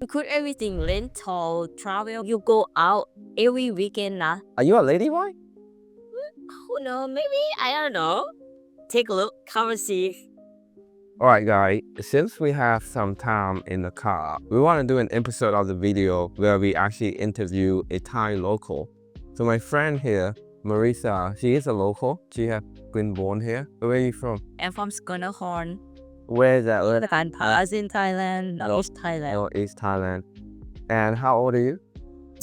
Include everything, rental, travel. You go out every weekend now. Are you a ladyboy? Who know? Maybe I don't know. Take a look. Come and see. Alright guys, since we have some time in the car, we want to do an episode of the video where we actually interview a Thai local. So my friend here, Marisa, she is a local. She has been born here. Where are you from? I'm from Skonahorn. Where is that? Thailand, Pass in Thailand, North Thailand. Oh, East Thailand. And how old are you?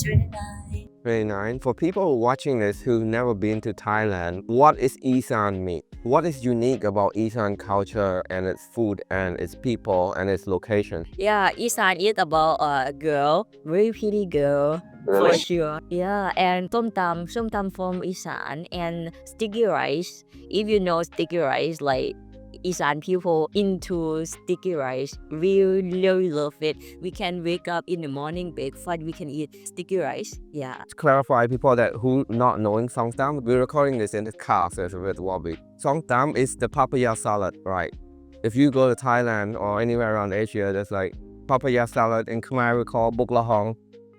29. 29. For people watching this who've never been to Thailand, what is Isan mean? What is unique about Isan culture and its food and its people and its location? Yeah, Isan is about a girl, very pretty girl. For sure. Yeah, and somtam from Isan and sticky rice. If you know sticky rice, like Isan people into sticky rice, we really love it. We can wake up in the morning, breakfast, we can eat sticky rice. Yeah. To clarify people that who not knowing Songtam, we're recording this in the car, so it's a bit wobbly. Songtam is the papaya salad, right? If you go to Thailand or anywhere around Asia, there's like papaya salad in Khmer we call buk lahong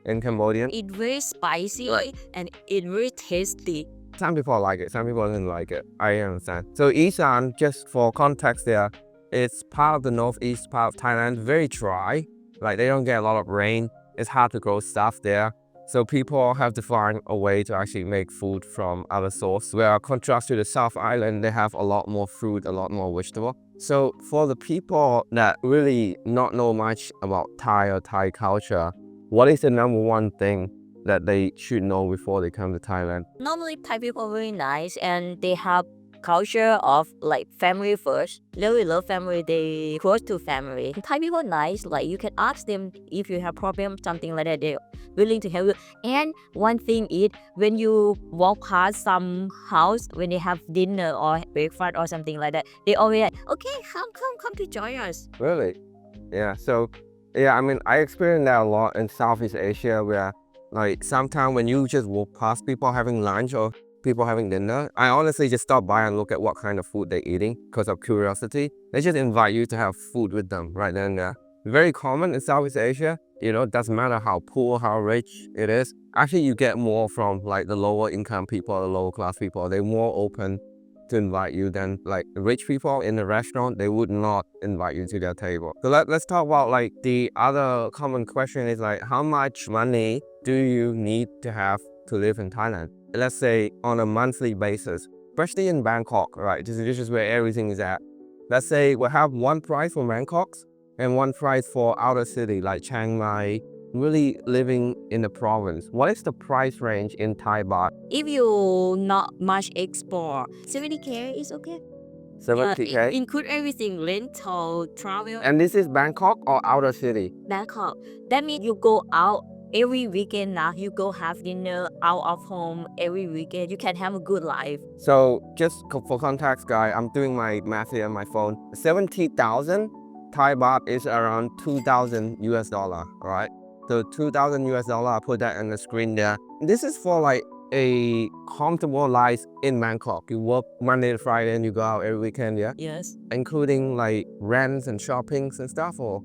in Cambodian. It's very spicy and it's very tasty. Some people like it, some people didn't like it. I understand. So Isan, just for context there, it's part of the northeast part of Thailand, very dry. Like they don't get a lot of rain. It's hard to grow stuff there. So people have to find a way to actually make food from other sources. Where contrast to the South Island, they have a lot more fruit, a lot more vegetable. So for the people that really not know much about Thai or Thai culture, what is the number one thing that they should know before they come to Thailand? Normally Thai people are very nice and they have culture of like family first. They really love family, they close to family. Thai people nice, like you can ask them if you have problem, something like that, they're willing to help you. And one thing is when you walk past some house, when they have dinner or breakfast or something like that, they always like, okay, come to join us. Really? Yeah, so yeah, I mean, I experienced that a lot in Southeast Asia where like sometimes when you just walk past people having lunch or people having dinner, I honestly just stop by and look at what kind of food they're eating because of curiosity. They just invite you to have food with them right then and there. Very common in Southeast Asia, you know, doesn't matter how poor, how rich it is. Actually, you get more from like the lower income people, the lower class people. They're more open to invite you than like rich people in the restaurant. They would not invite you to their table. So let's talk about like the other common question is like how much money do you need to have to live in Thailand? Let's say on a monthly basis, especially in Bangkok, right? This is where everything is at. Let's say we have one price for Bangkok and one price for outer city like Chiang Mai, really living in the province. What is the price range in Thai baht? If you not much export, 70k is okay. 70k? Include everything, rental, travel. And this is Bangkok or outer city? Bangkok. That means you go out every weekend now. You go have dinner out of home every weekend. You can have a good life. So just for context, guys, I'm doing my math here on my phone. 70,000 Thai baht is around 2,000 US dollar, right? So 2,000 US dollar, I put that on the screen there. This is for like a comfortable life in Bangkok. You work Monday to Friday and you go out every weekend, yeah? Yes. Including like rents and shoppings and stuff, or?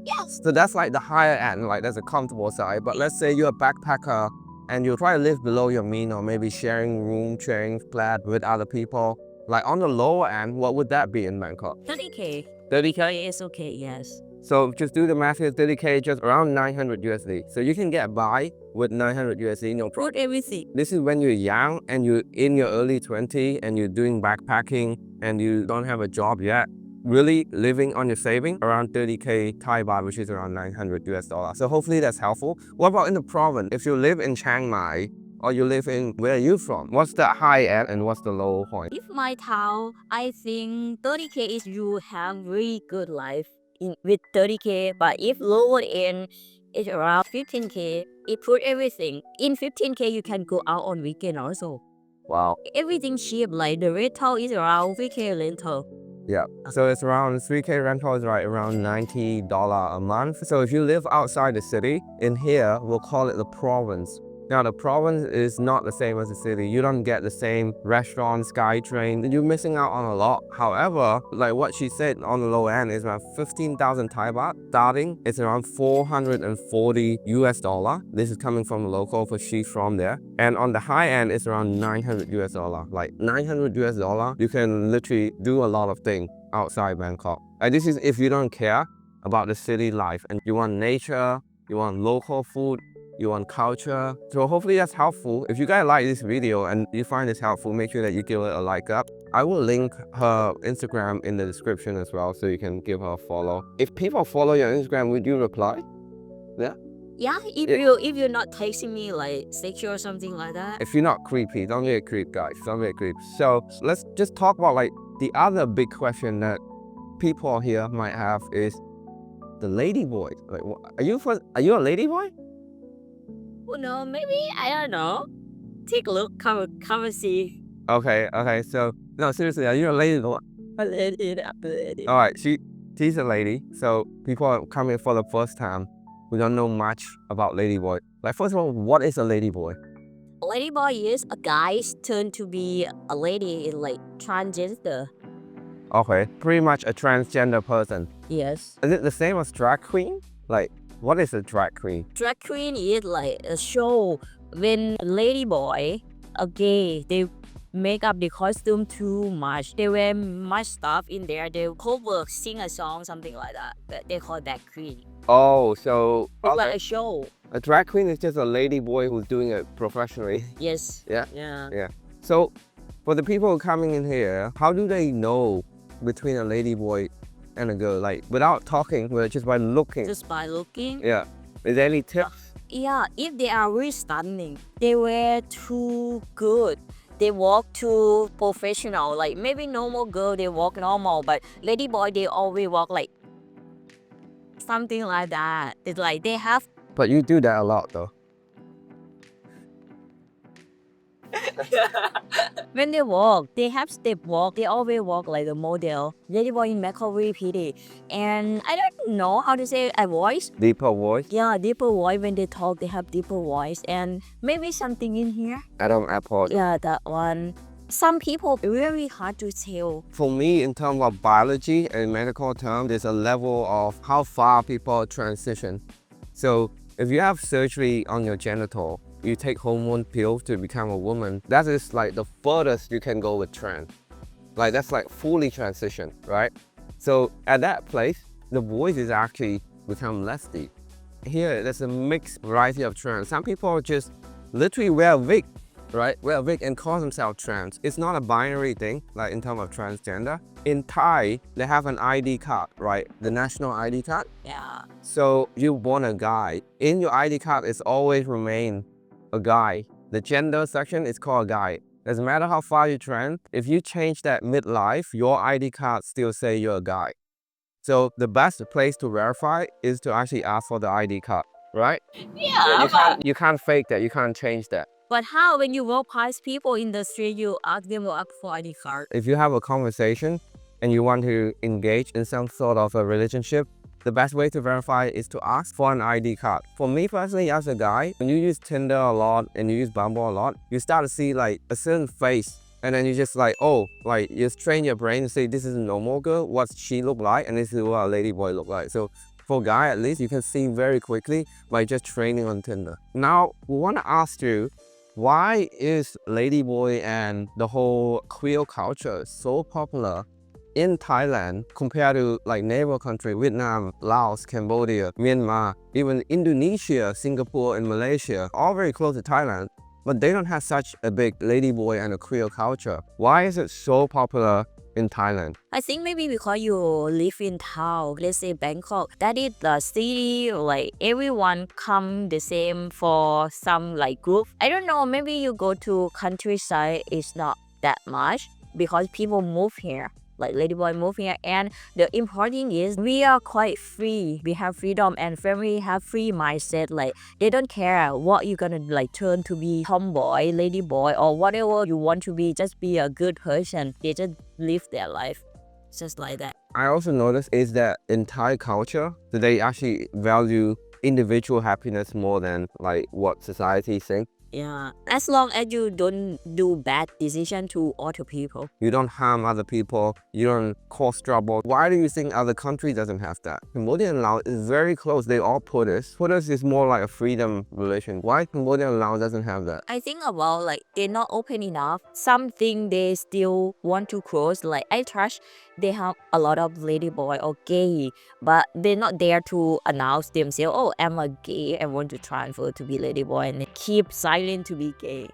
Yes. So that's like the higher end, like that's a comfortable side. But let's say you're a backpacker and you try to live below your mean or maybe sharing room, sharing flat with other people. Like on the lower end, what would that be in Bangkok? 30k. 30k? Is okay, yes. So just do the math here, 30k, just around 900 USD. So you can get by with 900 USD, no problem. Put everything. This is when you're young and you're in your early 20s and you're doing backpacking and you don't have a job yet. Really living on your saving around 30k Thai baht, which is around 900 US dollars. So hopefully that's helpful. What about in the province? If you live in Chiang Mai or you live in, where are you from? What's the high end and what's the low point? If my town, I think 30k is you have really good life with 30k. But if lower end, it's around 15k. It put everything. In 15k, you can go out on weekend also. Wow. Everything cheap, like the rental is around 3k rental. Yeah, so it's around 3k rental is right around $90 a month. So if you live outside the city, in here, we'll call it the province. Now, the province is not the same as the city. You don't get the same restaurant, sky train. You're missing out on a lot. However, like what she said, on the low end is around 15,000 Thai baht. Starting, it's around 440 US dollar. This is coming from a local, for she's from there. And on the high end, it's around 900 US dollar. Like 900 US dollar, you can literally do a lot of things outside Bangkok. And this is if you don't care about the city life and you want nature, you want local food, you want culture. So hopefully that's helpful. If you guys like this video and you find this helpful, make sure that you give it a like up. I will link her Instagram in the description as well, so you can give her a follow. If people follow your Instagram, would you reply? Yeah? Yeah, if you're not texting me like sexual or something like that. If you're not creepy, don't be a creep, guys. Don't be a creep. So let's just talk about like the other big question that people here might have is the ladyboy. Like, are you a ladyboy? Oh no, maybe, I don't know. Take a look, come and see. Okay, so no, seriously, are you a ladyboy? A lady. All right, she's a lady. So people are coming for the first time who don't know much about ladyboy. Like, first of all, what is a ladyboy? A ladyboy is a guy's turn to be a lady in like transgender. Okay, pretty much a transgender person. Yes. Is it the same as drag queen? Like, what is a drag queen? Drag queen is like a show when ladyboy, a gay, they make up the costume too much. They wear much stuff in there. They cover, sing a song, something like that. But they call that queen. Oh, so It's like a show. a drag queen is just a ladyboy who's doing it professionally. Yes. Yeah. Yeah. So for the people coming in here, how do they know between a ladyboy and a girl? Like, without talking, but just by looking. Just by looking. Yeah. Is there any tips? Yeah, if they are really stunning, they wear too good. They walk too professional. Like maybe normal girl, they walk normal, but ladyboy, they always walk like something like that. It's like they have. But you do that a lot though. When they walk, they have step walk. They always walk like a model. Ladyboy in Bangkok really pretty. And I don't know how to say a voice. Deeper voice. Yeah, deeper voice. When they talk, they have deeper voice. And maybe something in here. Adam Apple. Yeah, that one. Some people, really hard to tell. For me, in terms of biology and medical terms, there's a level of how far people transition. So if you have surgery on your genital, you take hormone pills to become a woman, that is like the furthest you can go with trans. Like that's like fully transition, right? So at that place, the voice is actually become less deep. Here, there's a mixed variety of trans. Some people just literally wear a wig, right? Wear a wig and call themselves trans. It's not a binary thing, like in terms of transgender. In Thai, they have an ID card, right? The national ID card. Yeah. So you're born a guy. In your ID card, it's always remain a guy. The gender section is called guy. Doesn't matter how far you trans, if you change that midlife, your ID card still say you're a guy. So the best place to verify is to actually ask for the ID card, right? Yeah. You can't fake that, you can't change that. But how when you walk past people in the street, you ask them to ask for ID card? If you have a conversation and you want to engage in some sort of a relationship, the best way to verify is to ask for an ID card. For me personally, as a guy, when you use Tinder a lot and you use Bumble a lot, you start to see like a certain face, and then you just like, oh, like you train your brain to say this is a normal girl, what she look like, and this is what a ladyboy look like. So for a guy, at least you can see very quickly by just training on Tinder. Now, we want to ask you, why is ladyboy and the whole queer culture so popular in Thailand compared to like neighbor country, Vietnam, Laos, Cambodia, Myanmar, even Indonesia, Singapore, and Malaysia, all very close to Thailand, but they don't have such a big ladyboy and a queer culture. Why is it so popular in Thailand? I think maybe because you live in town, let's say Bangkok, that is the city, like everyone come the same for some like group. I don't know, maybe you go to countryside, it's not that much because people move here. Like ladyboy move here, and the important thing is we are quite free. We have freedom, and family have free mindset. Like they don't care what you're gonna like turn to be, tomboy, ladyboy, or whatever you want to be. Just be a good person. They just live their life, just like that. I also noticed is that in Thai culture, they actually value individual happiness more than like what society thinks. Yeah, as long as you don't do bad decision to other people. You don't harm other people, you don't cause trouble. Why do you think other countries doesn't have that? Cambodia and Laos is very close. They all Buddhist. Buddhist is more like a freedom relation. Why Cambodia and Laos doesn't have that? I think about like they're not open enough. Something they still want to cross. Like I trust they have a lot of ladyboy or gay, but they're not there to announce themselves. Oh, I'm a gay. I want to transfer to be ladyboy and keep silent to be gay.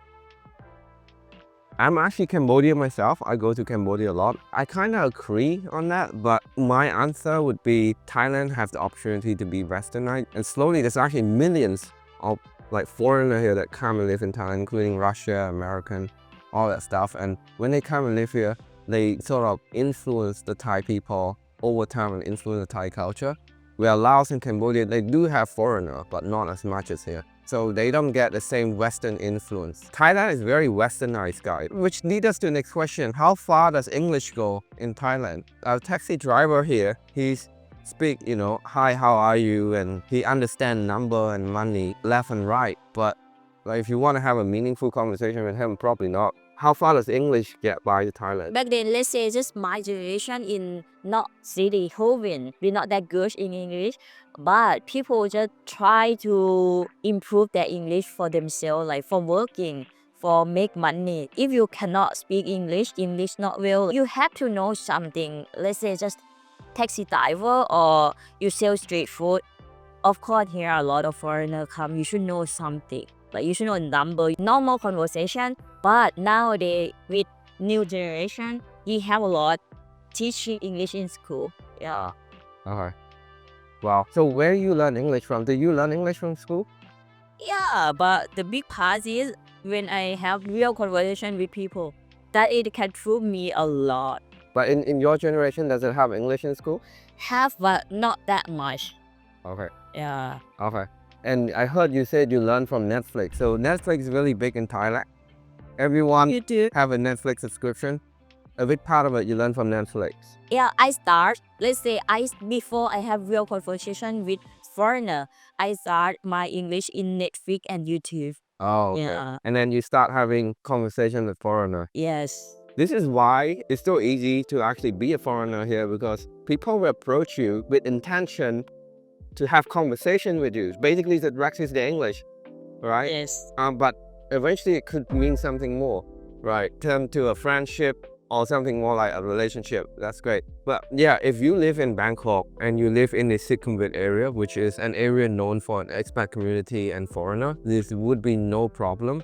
I'm actually Cambodian myself. I go to Cambodia a lot. I kind of agree on that, but my answer would be Thailand has the opportunity to be westernized, and slowly there's actually millions of like foreigners here that come and live in Thailand, including Russia, American, all that stuff. And when they come and live here, they sort of influence the Thai people over time and influence the Thai culture. Where Laos and Cambodia, they do have foreigners, but not as much as here. So they don't get the same Western influence. Thailand is very westernized, guys. Which leads us to the next question. How far does English go in Thailand? Our taxi driver here, he's speak, you know, hi, how are you? And he understands number and money left and right. But like if you want to have a meaningful conversation with him, probably not. How far does English get by Thailand? Back then, let's say just my generation in not city, Hoven, we're not that good in English, but people just try to improve their English for themselves, like for working, for make money. If you cannot speak English not well, you have to know something. Let's say just taxi driver or you sell street food. Of course, here are a lot of foreigners come. You should know something. Like you should know a number, normal conversation. But nowadays, with new generation, you have a lot teaching English in school. Yeah. Okay. Wow. So where you learn English from? Do you learn English from school? Yeah, but the big part is when I have real conversation with people, that it can prove me a lot. But in your generation, does it have English in school? Have, but not that much. Okay. Yeah. Okay. And I heard you said you learned from Netflix. So Netflix is really big in Thailand. Everyone You do? have a Netflix subscription. A big part of it you learn from Netflix. Yeah, I start. Let's say before I have real conversation with foreigner, I start my English in Netflix and YouTube. Oh, okay. Yeah. And then you start having conversation with foreigner. Yes. This is why it's so easy to actually be a foreigner here, because people will approach you with intention to have conversation with you. Basically, the practice the English, right? Yes. But eventually it could mean something more, right? Turn to a friendship or something more like a relationship. That's great. But yeah, if you live in Bangkok and you live in the Sukhumvit area, which is an area known for an expat community and foreigner, this would be no problem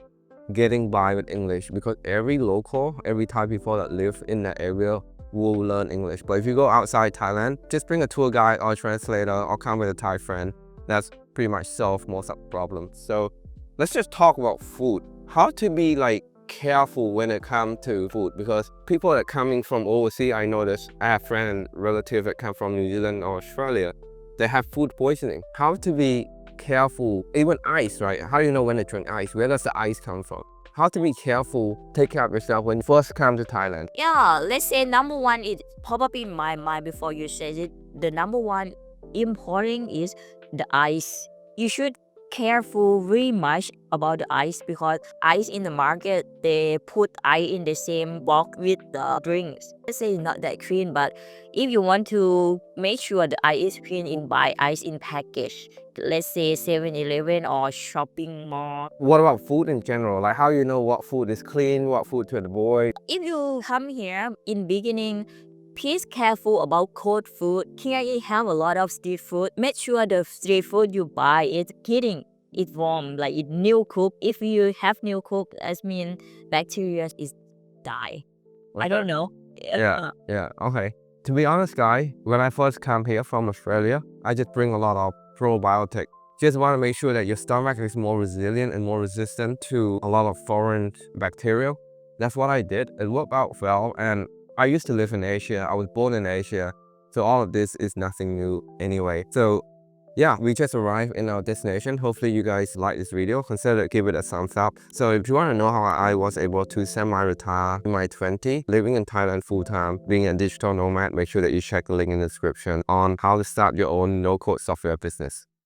getting by with English, because every local, every Thai people that live in that area will learn English. But if you go outside Thailand, just bring a tour guide or a translator or come with a Thai friend. That's pretty much solve most of the problems. So let's just talk about food. How to be like careful when it comes to food, because people that coming from overseas, I notice I have friends and relatives that come from New Zealand or Australia, they have food poisoning. How to be careful, even ice, right? How do you know when to drink ice? Where does the ice come from? How to be careful, take care of yourself when you first come to Thailand. Yeah, let's say number one is probably in my mind before you say it. The number one important is the ice. You should careful very much about the ice, because ice in the market, they put ice in the same box with the drinks. Let's say it's not that clean, but if you want to make sure the ice is clean, in buy ice in package. Let's say 7-Eleven or shopping mall. What about food in general? Like how you know what food is clean, what food to avoid? If you come here in beginning, please careful about cold food. Here you have a lot of street food. Make sure the street food you buy is kidding. It's warm, like it's new cook. If you have new cook, that means bacteria is die. I don't know. Yeah, okay. To be honest, guy, when I first come here from Australia, I just bring a lot of probiotic. Just want to make sure that your stomach is more resilient and more resistant to a lot of foreign bacteria. That's what I did. It worked out well, and I used to live in Asia. I was born in Asia, so all of this is nothing new anyway. So yeah, we just arrived in our destination. Hopefully you guys like this video. Consider give it a thumbs up. So if you want to know how I was able to semi-retire in my 20s, living in Thailand full-time, being a digital nomad, make sure that you check the link in the description on how to start your own no-code software business.